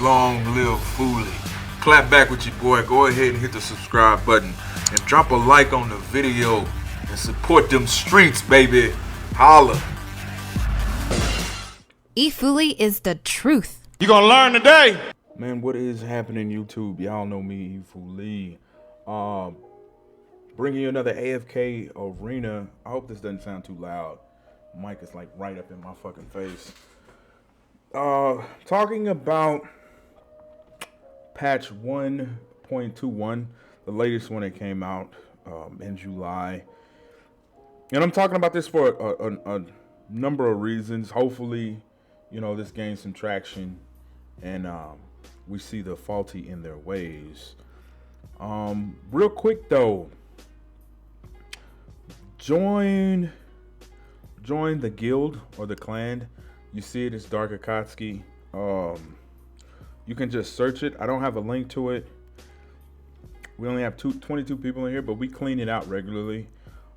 Long live FooLy. Clap back with your boy. Go ahead and hit the subscribe button and drop a like on the video and support them streets, baby. Holla. E FooLy is the truth. You gonna learn today. Man, what is happening, YouTube? Y'all know me, E FooLy. Bringing you another AFK arena. I hope this doesn't sound too loud. Mic is like right up in my fucking face. Talking about patch 1.21, the latest one that came out in July. And I'm talking about this for a number of reasons. Hopefully, you know, this gains some traction and we see the faulty in their ways. Real quick though, join the guild or the clan. You see it, it's Dark Akatsuki. You can just search it. I don't have a link to it. We only have 22 people in here, but we clean it out regularly.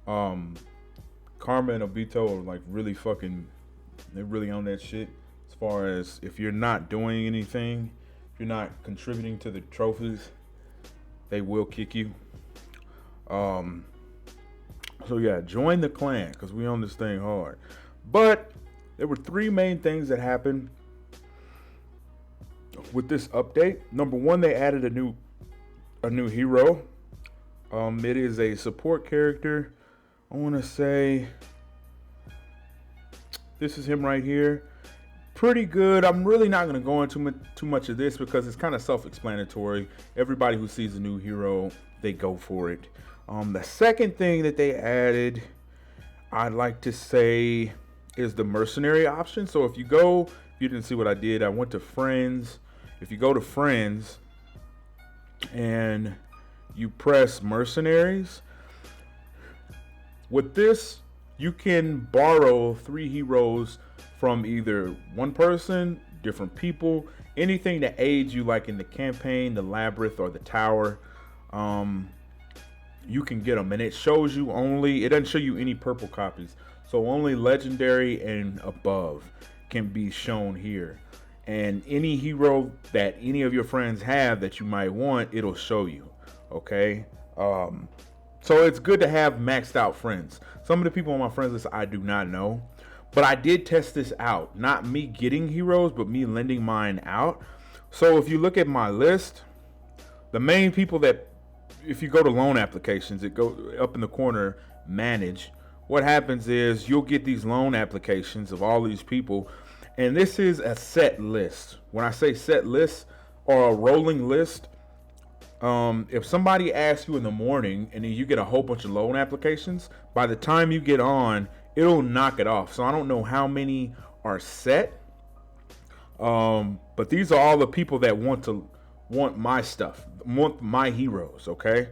Karma and Obito are like really fucking, they're really on that shit. As far as if you're not doing anything, if you're not contributing to the trophies, they will kick you. So yeah, join the clan because we on this thing hard. But there were three main things that happened with this update. Number one, they added a new hero. It is a support character. I want to say this is him right here. Pretty good. I'm really not going to go into too much of this because it's kind of self-explanatory. Everybody who sees a new hero, they go for it. The second thing that they added, I'd like to say, is the mercenary option. So if you didn't see what I did, I went to friends. If you go to friends and you press mercenaries, with this, you can borrow 3 heroes from either one person, different people, anything that aids you like in the campaign, the labyrinth, or the tower. You can get them, and it shows you only, it doesn't show you any purple copies. So only legendary and above can be shown here. And any hero that any of your friends have that you might want, it'll show you, okay? So it's good to have maxed out friends. Some of the people on my friends list I do not know, but I did test this out. Not me getting heroes, but me lending mine out. So if you look at my list, the main people that, if you go to loan applications, it goes up in the corner, manage. What happens is you'll get these loan applications of all these people, and this is a set list. When I say set list or a rolling list, if somebody asks you in the morning and then you get a whole bunch of loan applications, by the time you get on, it'll knock it off. So I don't know how many are set, but these are all the people that want my stuff, want my heroes, okay?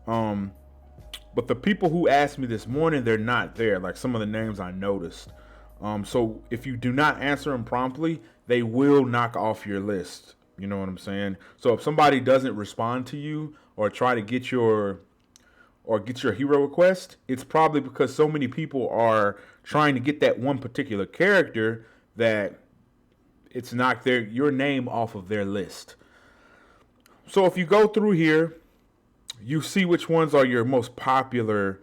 But the people who asked me this morning, they're not there, like some of the names I noticed. So if you do not answer them promptly, they will knock off your list. You know what I'm saying? So if somebody doesn't respond to you or try to get your hero request, it's probably because so many people are trying to get that one particular character that it's knocked your name off of their list. So if you go through here, you see which ones are your most popular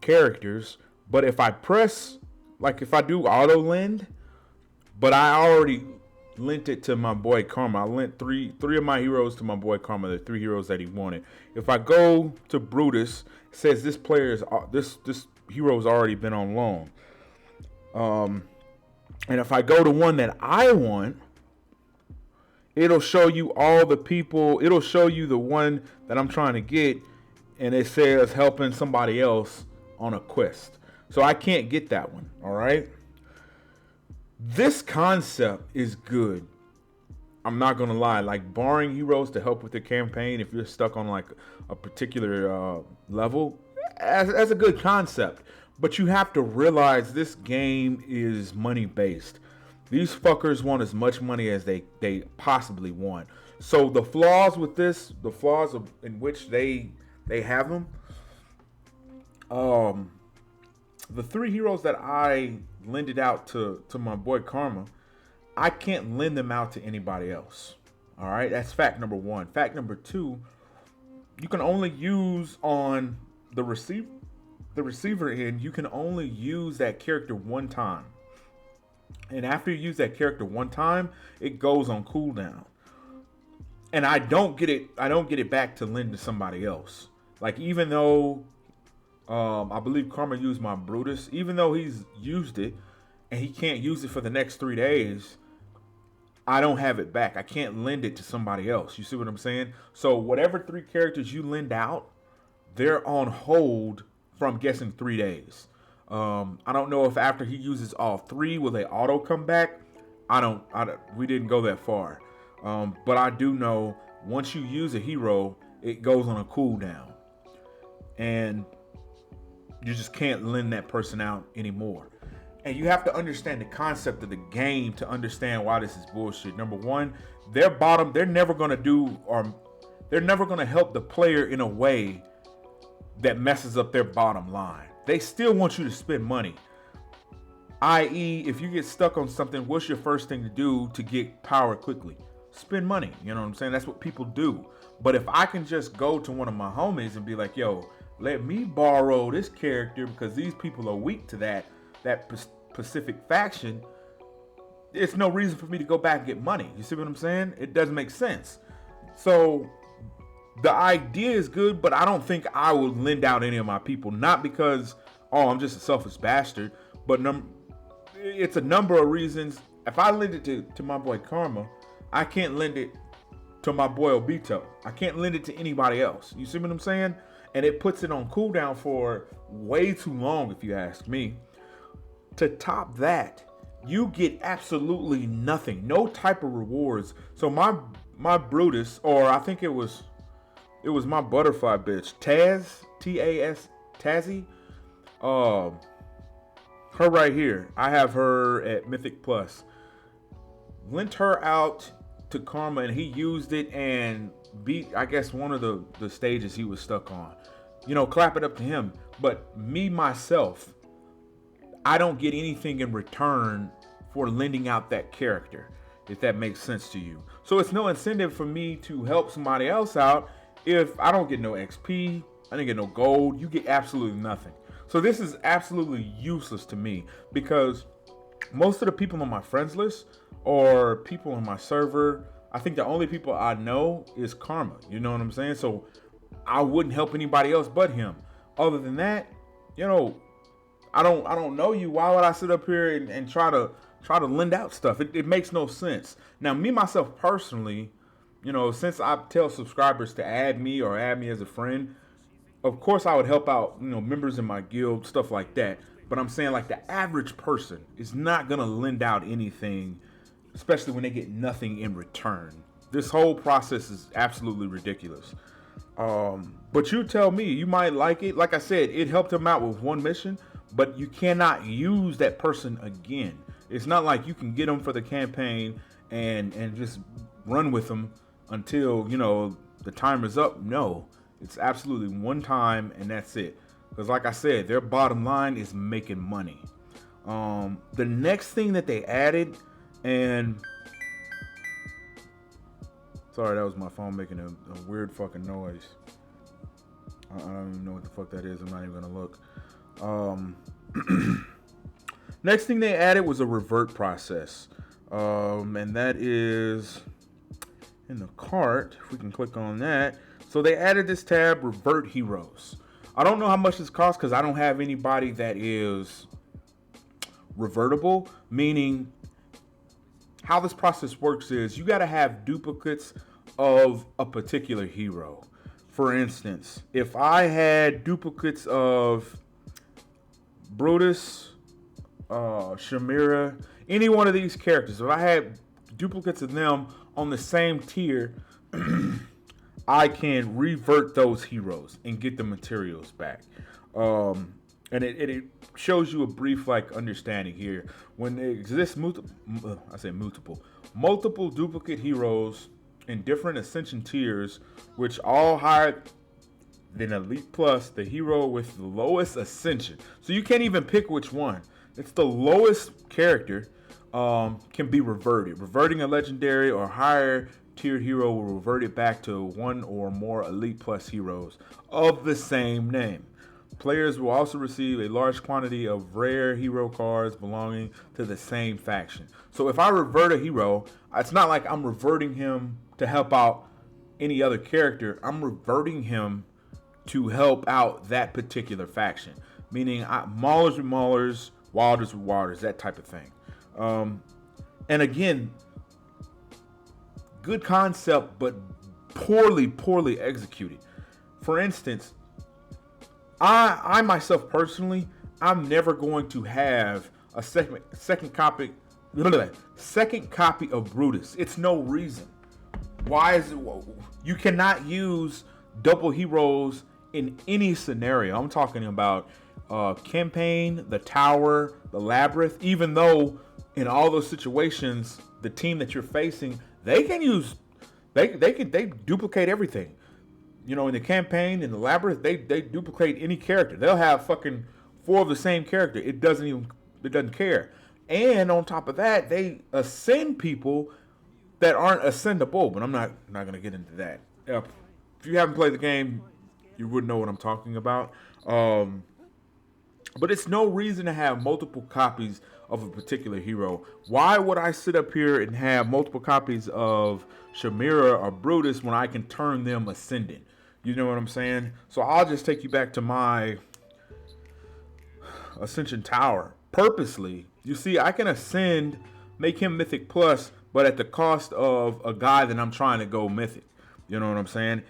characters. But if I press, like if I do auto lend, but I already lent it to my boy Karma. I lent three of my heroes to my boy Karma, the 3 heroes that he wanted. If I go to Brutus, it says this player is this hero's already been on loan. And if I go to one that I want, it'll show you all the people. It'll show you the one that I'm trying to get, and it says helping somebody else on a quest. So I can't get that one, all right? This concept is good. I'm not going to lie. Like borrowing heroes to help with the campaign if you're stuck on like a particular level, that's a good concept. But you have to realize this game is money-based. These fuckers want as much money as they possibly want. So the flaws with this, the flaws in which they have them, the 3 heroes that I lended out to my boy Karma, I can't lend them out to anybody else. All right, that's fact number one. Fact number two, you can only use on the receiver end, you can only use that character one time. And after you use that character one time, it goes on cooldown. And I don't get it back to lend to somebody else. Like, even though I believe Karma used my Brutus, even though he's used it and he can't use it for the next 3 days, I don't have it back. I can't lend it to somebody else. You see what I'm saying? So whatever 3 characters you lend out, they're on hold for, I'm guessing, 3 days. I don't know if after he uses all 3, will they auto come back? We didn't go that far. But I do know once you use a hero, it goes on a cooldown. And you just can't lend that person out anymore. And you have to understand the concept of the game to understand why this is bullshit. Number one, they're never going to help the player in a way that messes up their bottom line. They still want you to spend money. I.e., if you get stuck on something, what's your first thing to do to get power quickly? Spend money. You know what I'm saying? That's what people do. But if I can just go to one of my homies and be like, yo, let me borrow this character because these people are weak to that specific faction, it's no reason for me to go back and get money. You see what I'm saying? It doesn't make sense. So the idea is good, but I don't think I will lend out any of my people. Not because, I'm just a selfish bastard, but it's a number of reasons. If I lend it to my boy Karma, I can't lend it to my boy Obito. I can't lend it to anybody else. You see what I'm saying? And it puts it on cooldown for way too long, if you ask me. To top that, you get absolutely nothing. No type of rewards. So my Brutus, or I think it was my butterfly bitch, Taz, T-A-S, Tazzy. Her right here. I have her at Mythic Plus. Lent her out to Karma and he used it and beat, I guess, one of the stages he was stuck on. You know, clap it up to him. But me, myself, I don't get anything in return for lending out that character, if that makes sense to you. So it's no incentive for me to help somebody else out if I don't get no XP, I didn't get no gold, you get absolutely nothing. So this is absolutely useless to me because most of the people on my friends list or people on my server, I think the only people I know is Karma. You know what I'm saying? So I wouldn't help anybody else but him. Other than that, you know, I don't know you. Why would I sit up here and try to lend out stuff? It makes no sense. Now, me myself personally, you know, since I tell subscribers to add me or add me as a friend, of course I would help out, you know, members in my guild, stuff like that. But I'm saying, like, the average person is not gonna lend out anything, especially when they get nothing in return. This whole process is absolutely ridiculous. But you tell me, you might like it. Like I said, it helped him out with one mission, but you cannot use that person again. It's not like you can get them for the campaign and just run with them until, you know, the timer's up. No, it's absolutely one time and that's it. Because like I said, their bottom line is making money. The next thing that they added, and sorry, that was my phone making a weird fucking noise. I don't even know what the fuck that is. I'm not even gonna look. Next thing they added was a revert process. And that is in the cart. If we can click on that. So they added this tab, Revert Heroes. I don't know how much this costs because I don't have anybody that is revertible, meaning how this process works is you got to have duplicates of a particular hero. For instance, if I had duplicates of Brutus, Shamira, any one of these characters, if I had duplicates of them on the same tier, I can revert those heroes and get the materials back. And it shows you a brief understanding here. When there exists multiple duplicate heroes in different ascension tiers, which all higher than Elite Plus, the hero with the lowest ascension. So you can't even pick which one. It's the lowest character can be reverted. Reverting a legendary or higher tiered hero will revert it back to one or more Elite Plus heroes of the same name. Players will also receive a large quantity of rare hero cards belonging to the same faction. So if I revert a hero, it's not like I'm reverting him to help out any other character. I'm reverting him to help out that particular faction. Meaning Maulers with Maulers, Wilders with Wilders, that type of thing. And again, good concept, but poorly executed. For instance, I myself personally, I'm never going to have a second copy of Brutus. It's no reason. Why is it? You cannot use double heroes in any scenario. I'm talking about campaign, the tower, the labyrinth. Even though in all those situations, the team that you're facing, they duplicate everything. You know, in the campaign, in the labyrinth, they duplicate any character. They'll have fucking 4 of the same character. It doesn't care. And on top of that, they ascend people that aren't ascendable. But I'm not gonna get into that. If you haven't played the game, you wouldn't know what I'm talking about. But it's no reason to have multiple copies of a particular hero. Why would I sit up here and have multiple copies of Shamira or Brutus when I can turn them ascendant? You know what I'm saying? So I'll just take you back to my Ascension Tower. Purposely, you see, I can ascend, make him Mythic Plus, but at the cost of a guy that I'm trying to go Mythic. You know what I'm saying?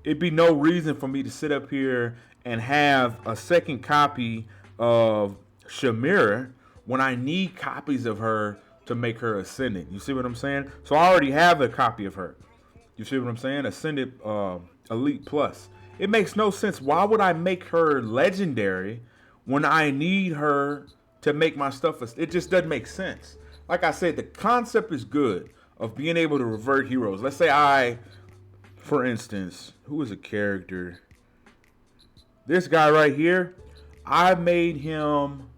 It'd be no reason for me to sit up here and have a second copy of Shamira when I need copies of her to make her Ascendant. You see what I'm saying? So I already have a copy of her. You see what I'm saying? Ascendant Elite Plus. It makes no sense. Why would I make her legendary when I need her to make my stuff? It just doesn't make sense. Like I said, the concept is good of being able to revert heroes. Let's say for instance, who is a character? This guy right here, I made him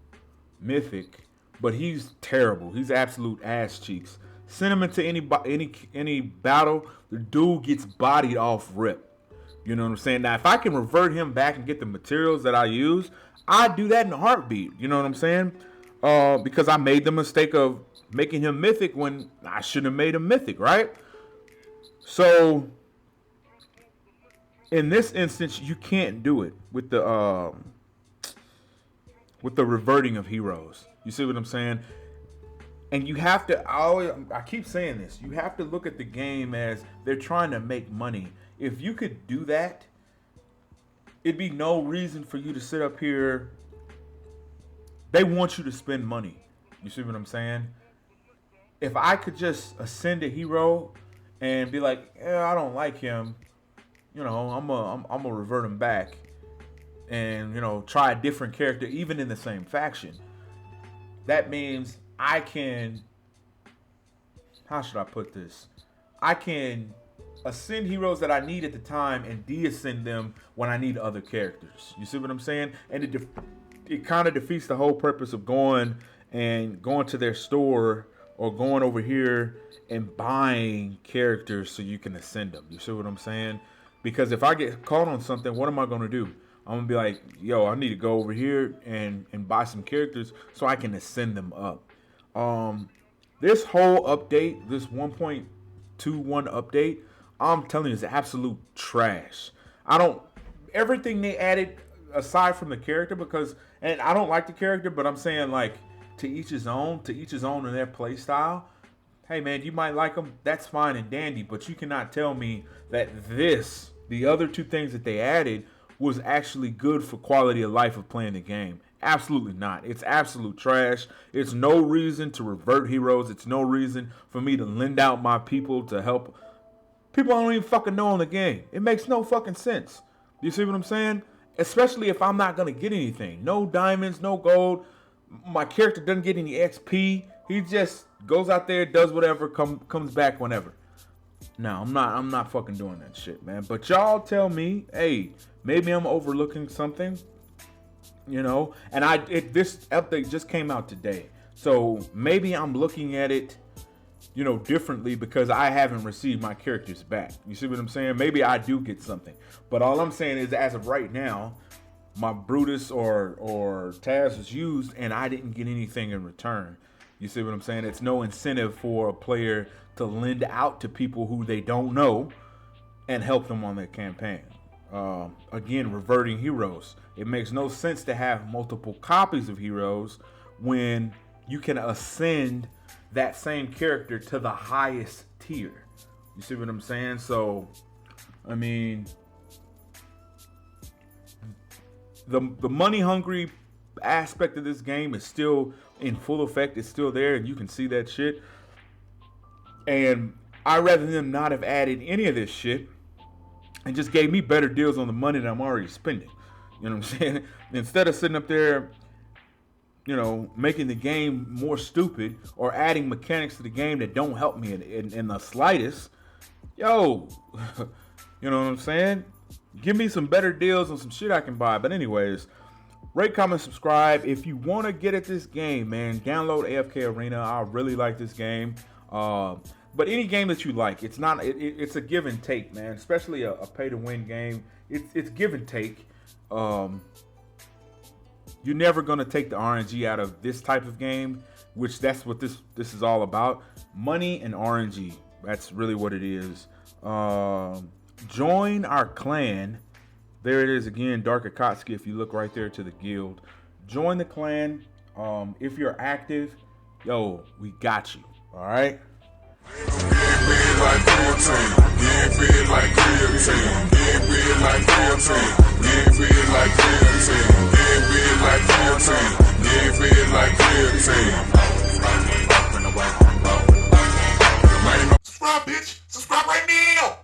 Mythic, but he's terrible. He's absolute ass cheeks. Send him into any battle, the dude gets bodied off rip. You know what I'm saying? Now, if I can revert him back and get the materials that I use, I'd do that in a heartbeat. You know what I'm saying? Because I made the mistake of making him Mythic when I shouldn't have made him Mythic, right? So, in this instance, you can't do it with the reverting of heroes. You see what I'm saying? And you have to I keep saying this. You have to look at the game as they're trying to make money. If you could do that, it'd be no reason for you to sit up here. They want you to spend money. You see what I'm saying? If I could just ascend a hero and be like, I don't like him, you know, I'm gonna revert him back and, you know, try a different character even in the same faction. That means I can, how should I put this? I can ascend heroes that I need at the time and de-ascend them when I need other characters. You see what I'm saying? And it kind of defeats the whole purpose of going to their store or going over here and buying characters so you can ascend them. You see what I'm saying? Because if I get caught on something, what am I going to do? I'm going to be like, yo, I need to go over here and buy some characters so I can ascend them up. This whole update, this 1.21 update, I'm telling you, is absolute trash. Everything they added aside from the character, and I don't like the character, but I'm saying, like, to each his own in their play style. Hey man, you might like them, that's fine and dandy, but you cannot tell me that the other two things that they added was actually good for quality of life of playing the game. Absolutely not. It's absolute trash. It's no reason to revert heroes. It's no reason for me to lend out my people to help people I don't even fucking know in the game. It makes no fucking sense. You see what I'm saying? Especially if I'm not going to get anything. No diamonds, no gold. My character doesn't get any XP. He just goes out there, does whatever, comes back whenever. No, I'm not fucking doing that shit, man. But y'all tell me, hey, maybe I'm overlooking something. You know, and this update just came out today, so maybe I'm looking at it, you know, differently because I haven't received my characters back. You see what I'm saying? Maybe I do get something, but all I'm saying is, as of right now, my Brutus or Taz was used, and I didn't get anything in return. You see what I'm saying? It's no incentive for a player to lend out to people who they don't know and help them on their campaign. Again, reverting heroes. It makes no sense to have multiple copies of heroes when you can ascend that same character to the highest tier. You see what I'm saying? So, I mean, the money hungry aspect of this game is still in full effect. It's still there, and you can see that shit. And I'd rather them not have added any of this shit and just gave me better deals on the money that I'm already spending. You know what I'm saying? Instead of sitting up there, you know, making the game more stupid or adding mechanics to the game that don't help me in the slightest, yo, you know what I'm saying? Give me some better deals on some shit I can buy. But anyways, rate, comment, subscribe. If you want to get at this game, man, download AFK Arena. I really like this game. But any game that you like, it's not. It's a give and take, man. Especially a pay-to-win game. It's give and take. You're never gonna take the RNG out of this type of game, which that's what this is all about. Money and RNG. That's really what it is. Join our clan. There it is again, Dark Akatsuki. If you look right there to the guild, join the clan. If you're active, yo, we got you. All right. Subscribe, bitch. Subscribe right now.